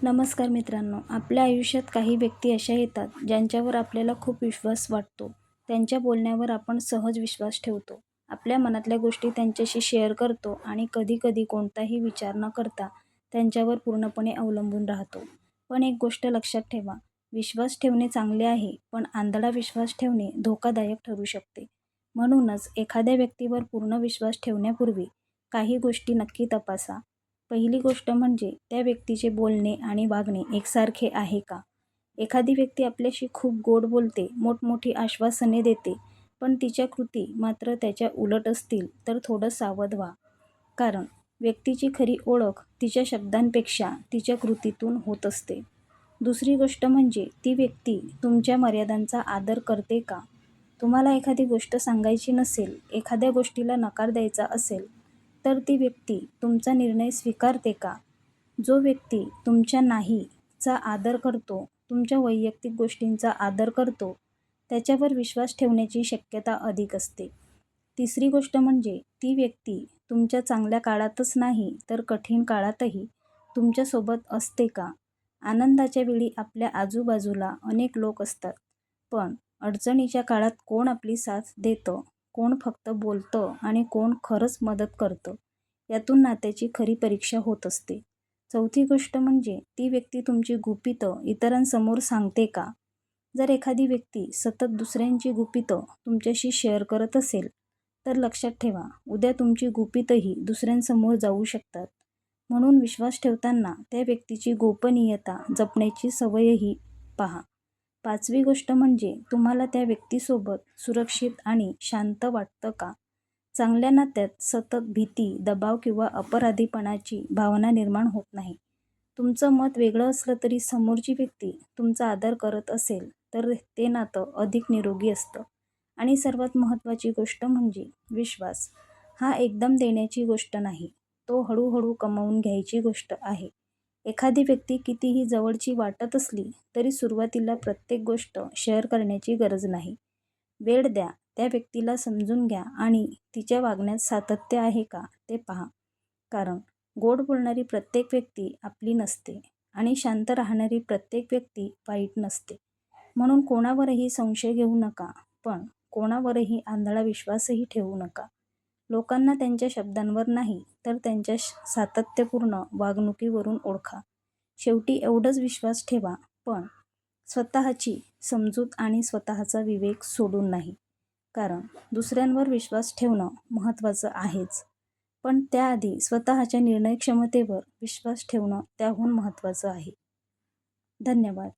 नमस्कार मित्रांनो, आपल्या आयुष्यात काही व्यक्ती अशा येतात ज्यांच्यावर आपल्याला खूप विश्वास वाटतो. त्यांच्या बोलण्यावर आपण सहज विश्वास ठेवतो. आपल्या मनातल्या गोष्टी त्यांच्याशी शेअर करतो आणि कधी-कधी कोणताही विचार न करता त्यांच्यावर पूर्णपणे अवलंबून राहतो. पण एक गोष्ट लक्षात ठेवा, विश्वास ठेवणे चांगले आहे, पण आंधळा विश्वास ठेवणे धोकादायक ठरू शकते. म्हणूनच एखाद्या व्यक्तीवर पूर्ण विश्वास ठेवण्यापूर्वी काही गोष्टी नक्की तपासा. पहिली गोष्ट म्हणजे त्या व्यक्तीचे बोलणे आणि वागणे एकसारखे आहे का? एखादी व्यक्ती आपल्याशी खूप गोड बोलते, मोठमोठी आश्वासने देते, पण तिच्या कृती मात्र त्याच्या उलट असतील तर थोडं सावध व्हा. कारण व्यक्तीची खरी ओळख तिच्या शब्दांपेक्षा तिच्या कृतीतून होत असते. दुसरी गोष्ट म्हणजे ती व्यक्ती तुमच्या मर्यादांचा आदर करते का? तुम्हाला एखादी गोष्ट सांगायची नसेल, एखाद्या गोष्टीला नकार द्यायचा असेल, तर ती व्यक्ती तुमचा निर्णय स्वीकारते का? जो व्यक्ती तुमच्या नाहीचा आदर करतो, तुमच्या वैयक्तिक गोष्टींचा आदर करतो, त्याच्यावर विश्वास ठेवण्याची शक्यता अधिक असते. तिसरी गोष्ट म्हणजे ती व्यक्ती तुमच्या चांगल्या काळातच नाही तर कठीण काळातही तुमच्यासोबत असते का? आनंदाच्या वेळी आपल्या आजूबाजूला अनेक लोक असतात, पण अडचणीच्या काळात कोण आपली साथ देतं, कोण फक्त बोलतं आणि कोण खरंच मदत करतं, यातून नात्याची खरी परीक्षा होत असते. चौथी गोष्ट म्हणजे ती व्यक्ती तुमची गुपितं इतरांसमोर सांगते का? जर एखादी व्यक्ती सतत दुसऱ्यांची गुपितं तुमच्याशी शेअर करत असेल, तर लक्षात ठेवा, उद्या तुमची गुपितंही दुसऱ्यांसमोर जाऊ शकतात. म्हणून विश्वास ठेवताना त्या व्यक्तीची गोपनीयता जपण्याची सवयही पहा. पाचवी गोष्ट म्हणजे तुम्हाला त्या व्यक्तीसोबत सुरक्षित आणि शांत वाटतं का? चांगल्या नात्यात सतत भीती, दबाव किंवा अपराधीपणाची भावना निर्माण होत नाही. तुमचं मत वेगळं असलं तरी समोरची व्यक्ती तुमचा आदर करत असेल तर ते नातं अधिक निरोगी असतं. आणि सर्वात महत्त्वाची गोष्ट म्हणजे विश्वास हा एकदम देण्याची गोष्ट नाही, तो हळूहळू कमावून घ्यायची गोष्ट आहे. एखादी व्यक्ती कितीही जवळची वाटत असली तरी सुरुवातीला प्रत्येक गोष्ट शेअर करण्याची गरज नाही. वेळ द्या, त्या व्यक्तीला समजून घ्या आणि तिच्या वागण्यात सातत्य आहे का ते पहा. कारण गोड बोलणारी प्रत्येक व्यक्ती आपली नसते आणि शांत राहणारी प्रत्येक व्यक्ती वाईट नसते. म्हणून कोणावरही संशय घेऊ नका, पण कोणावरही आंधळा विश्वासही ठेवू नका. लोकांना त्यांच्या शब्दांवर नाही तर त्यांच्या सातत्यपूर्ण वागणुकीवरून ओळखा. शेवटी एवढंच, विश्वास ठेवा, पण स्वतःची समजूत आणि स्वतःचा विवेक सोडून नाही. कारण दुसऱ्यांवर विश्वास ठेवणं महत्त्वाचं आहेच, पण त्याआधी स्वतःच्या निर्णय क्षमतेवर विश्वास ठेवणं त्याहून महत्त्वाचं आहे. धन्यवाद.